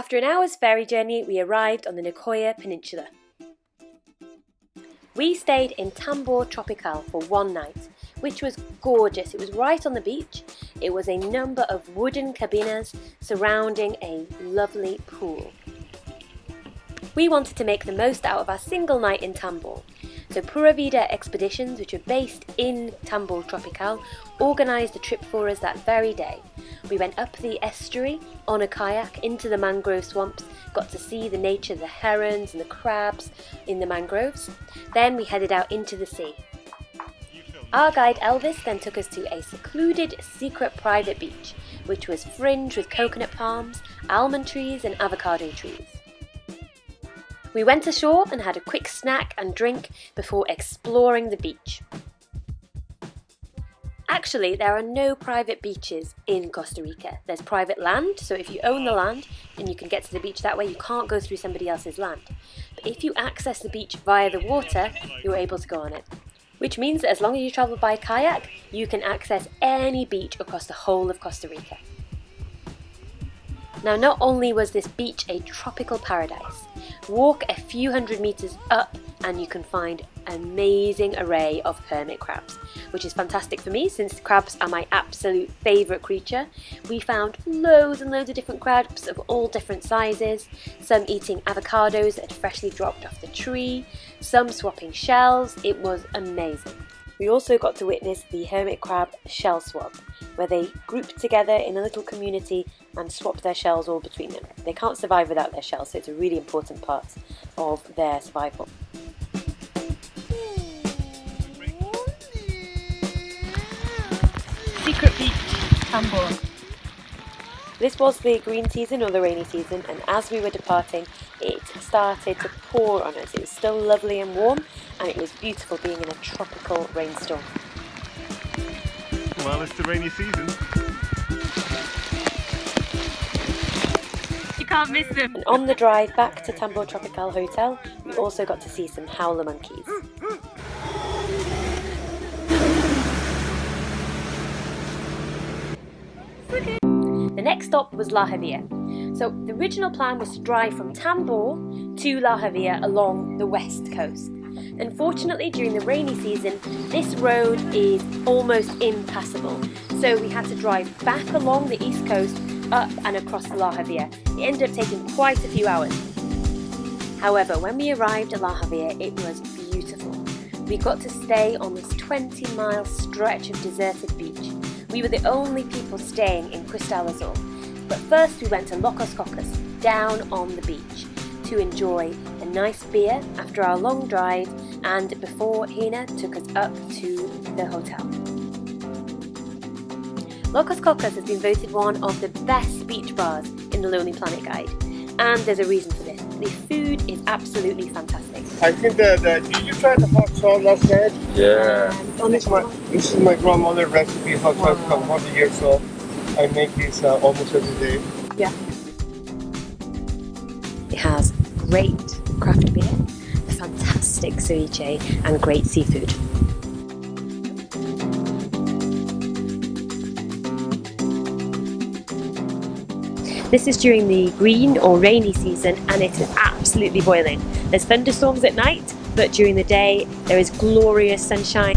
After an hour's ferry journey, we arrived on the Nicoya Peninsula. We stayed in Tambor Tropical for one night, which was gorgeous. It was right on the beach. It was a number of wooden cabinas surrounding a lovely pool. We wanted to make the most out of our single night in Tambor. So Pura Vida Expeditions, which are based in Tambor Tropical, organised the trip for us that very day. We went up the estuary on a kayak into the mangrove swamps, got to see the nature, the herons and the crabs in the mangroves. Then we headed out into the sea. Our guide Elvis then took us to a secluded, secret private beach, which was fringed with coconut palms, almond trees and avocado trees. We went ashore and had a quick snack and drink before exploring the beach. Actually, there are no private beaches in Costa Rica. There's private land, so if you own the land and you can get to the beach that way, you can't go through somebody else's land. But if you access the beach via the water, you're able to go on it. Which means that as long as you travel by kayak, you can access any beach across the whole of Costa Rica. Now, not only was this beach a tropical paradise, walk a few hundred meters up and you can find an amazing array of hermit crabs, which is fantastic for me since crabs are my absolute favourite creature. We found loads and loads of different crabs of all different sizes, some eating avocados that had freshly dropped off the tree, some swapping shells. It was amazing. We also got to witness the hermit crab shell swap, where they group together in a little community and swap their shells all between them. They can't survive without their shells, so it's a really important part of their survival. Secret beach, Tambor. This was the green season or the rainy season, and as we were departing, it started to pour on us. It was still lovely and warm, and it was beautiful being in a tropical rainstorm. Well, it's the rainy season. You can't miss them. And on the drive back to Tambor Tropical Hotel, we also got to see some howler monkeys. The next stop was La Havia. So the original plan was to drive from Tambor to La Havia along the west coast. Unfortunately, during the rainy season, this road is almost impassable. So we had to drive back along the east coast, up and across La Havia. It ended up taking quite a few hours. However, when we arrived at La Havia, it was beautiful. We got to stay on this 20-mile stretch of deserted beach. We were the only people staying in Azul. But first we went to Los Cocos, down on the beach, to enjoy a nice beer after our long drive and before Hina took us up to the hotel. Los Cocos has been voted one of the best beach bars in the Lonely Planet Guide, and there's a reason for this. The food is absolutely fantastic. I think did you try the hot sauce last night? Yeah. This is my grandmother's recipe, hot sauce from 100 years old. I make this almost every day. Yeah. It has great craft beer, a fantastic ceviche, and great seafood. This is during the green or rainy season, and it is absolutely boiling. There's thunderstorms at night, but during the day there is glorious sunshine.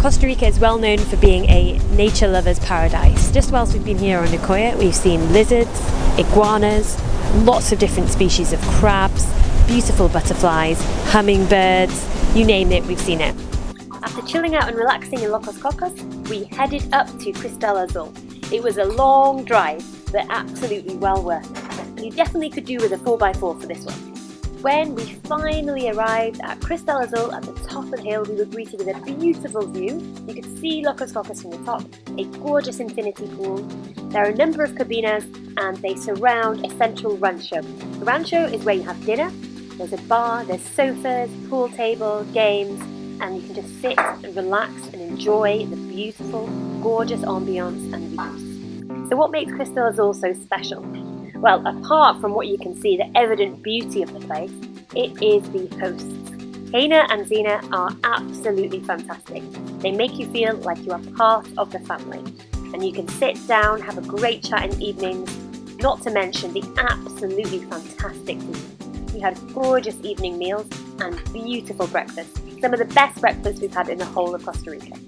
Costa Rica is well known for being a nature lover's paradise. Just whilst we've been here on Nicoya, we've seen lizards, iguanas, lots of different species of crabs, beautiful butterflies, hummingbirds, you name it, we've seen it. After chilling out and relaxing in Los Cocos, we headed up to Azul. It was a long drive, but absolutely well worth it. And you definitely could do with a 4x4 for this one. When we finally arrived at Azul at the top of the hill, we were greeted with a beautiful view. You could see Los Cocos from the top, a gorgeous infinity pool. There are a number of cabinas and they surround a central rancho. The rancho is where you have dinner. There's a bar, there's sofas, pool table, games, and you can just sit and relax and enjoy the beautiful, gorgeous ambience and views. So what makes Azul so special? Well, apart from what you can see, the evident beauty of the place, it is the hosts. Hina and Zina are absolutely fantastic. They make you feel like you are part of the family. And you can sit down, have a great chat in the evenings, not to mention the absolutely fantastic food. We had gorgeous evening meals and beautiful breakfasts, some of the best breakfasts we've had in the whole of Costa Rica.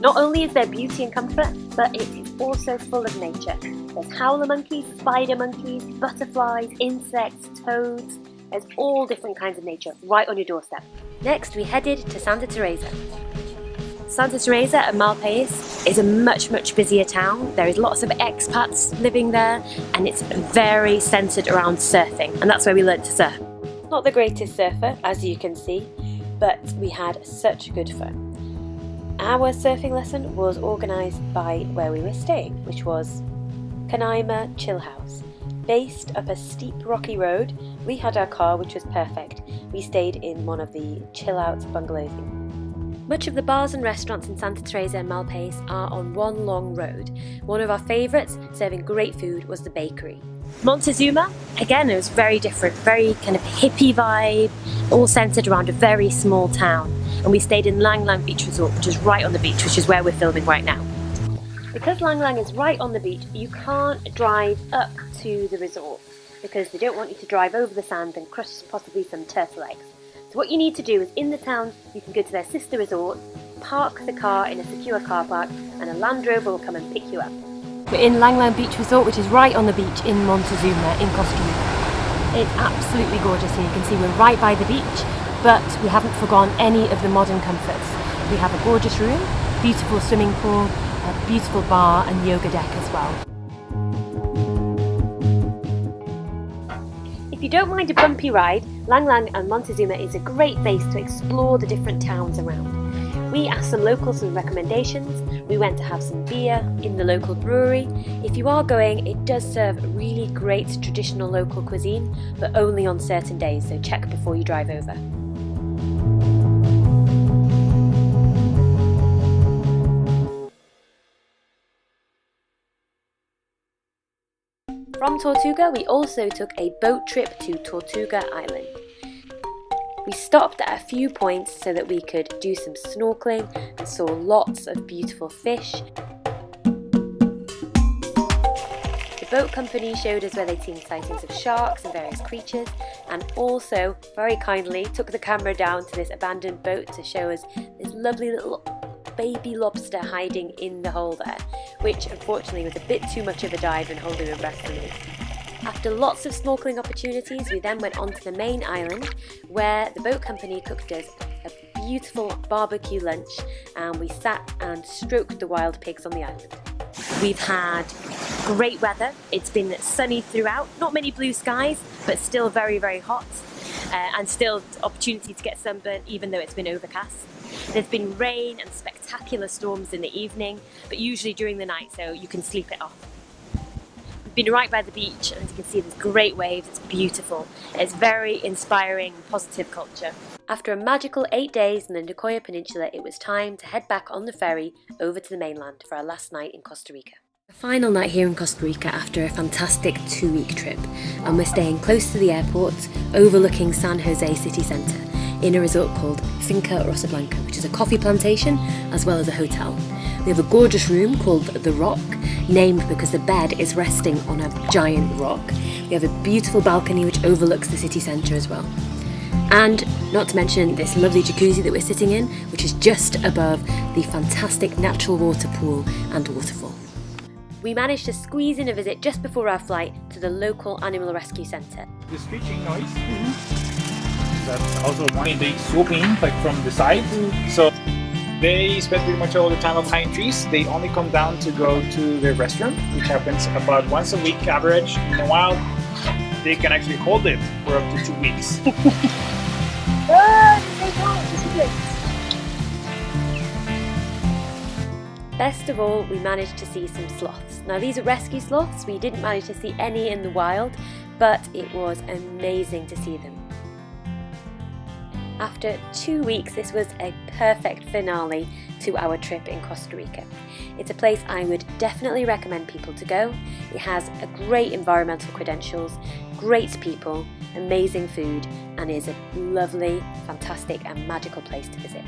Not only is there beauty and comfort, but it is also full of nature. There's howler monkeys, spider monkeys, butterflies, insects, toads. There's all different kinds of nature right on your doorstep. Next, we headed to Santa Teresa. Santa Teresa at Pais is a much busier town. There is lots of expats living there, and it's very centred around surfing, and that's where we learnt to surf. Not the greatest surfer, as you can see, but we had such good fun. Our surfing lesson was organised by where we were staying, which was Canaima Chill House. Based up a steep rocky road, we had our car, which was perfect. We stayed in one of the chill out bungalows. Much of the bars and restaurants in Santa Teresa and Pais are on one long road. One of our favourites, serving great food, was the bakery. Montezuma, again, it was very different, very kind of hippie vibe, all centred around a very small town. And we stayed in Lang Lang Beach Resort, which is right on the beach, which is where we're filming right now. Because Lang Lang is right on the beach, you can't drive up to the resort because they don't want you to drive over the sand and crush possibly some turtle eggs. So what you need to do is in the town, you can go to their sister resort, park the car in a secure car park, and a Land Rover will come and pick you up. We're in Lang Lang Beach Resort, which is right on the beach in Montezuma in Costa Rica. It's absolutely gorgeous here. You can see we're right by the beach, but we haven't forgone any of the modern comforts. We have a gorgeous room, beautiful swimming pool, a beautiful bar and yoga deck as well. If you don't mind a bumpy ride, Lang Lang and Montezuma is a great place to explore the different towns around. We asked some locals some recommendations. We went to have some beer in the local brewery. If you are going, it does serve really great traditional local cuisine, but only on certain days, so check before you drive over. From Tortuga, we also took a boat trip to Tortuga Island. We stopped at a few points so that we could do some snorkeling and saw lots of beautiful fish. The boat company showed us where they'd seen sightings of sharks and various creatures, and also very kindly took the camera down to this abandoned boat to show us this lovely little baby lobster hiding in the hole there, which unfortunately was a bit too much of a dive and holding our breath for me. After lots of snorkeling opportunities, we then went onto the main island where the boat company cooked us a beautiful barbecue lunch, and we sat and stroked the wild pigs on the island. We've had great weather. It's been sunny throughout, not many blue skies, but still very hot, and still opportunity to get sunburnt even though it's been overcast. There's been rain and spectacular storms in the evening, but usually during the night, so you can sleep it off. We've been right by the beach, and as you can see, there's great waves. It's beautiful. It's very inspiring, positive culture. After a magical 8 days in the Nicoya Peninsula, it was time to head back on the ferry over to the mainland for our last night in Costa Rica. A final night here in Costa Rica after a fantastic 2-week trip, and we're staying close to the airport, overlooking San Jose city centre, in a resort called Fincorasa Blanca, which is a coffee plantation as well as a hotel. We have a gorgeous room called The Rock, named because the bed is resting on a giant rock. We have a beautiful balcony which overlooks the city centre as well. And not to mention this lovely jacuzzi that we're sitting in, which is just above the fantastic natural water pool and waterfall. We managed to squeeze in a visit just before our flight to the local animal rescue centre. The screeching noise, that's also one they swoop in like from the side. So they spend pretty much all the time up high in trees. They only come down to go to their restroom, which happens about once a week average. In a while, they can actually hold it for up to 2 weeks. Best of all, we managed to see some sloths. Now these are rescue sloths. We didn't manage to see any in the wild, but it was amazing to see them. After 2 weeks, this was a perfect finale to our trip in Costa Rica. It's a place I would definitely recommend people to go. It has a great environmental credentials, great people, amazing food, and is a lovely, fantastic and magical place to visit.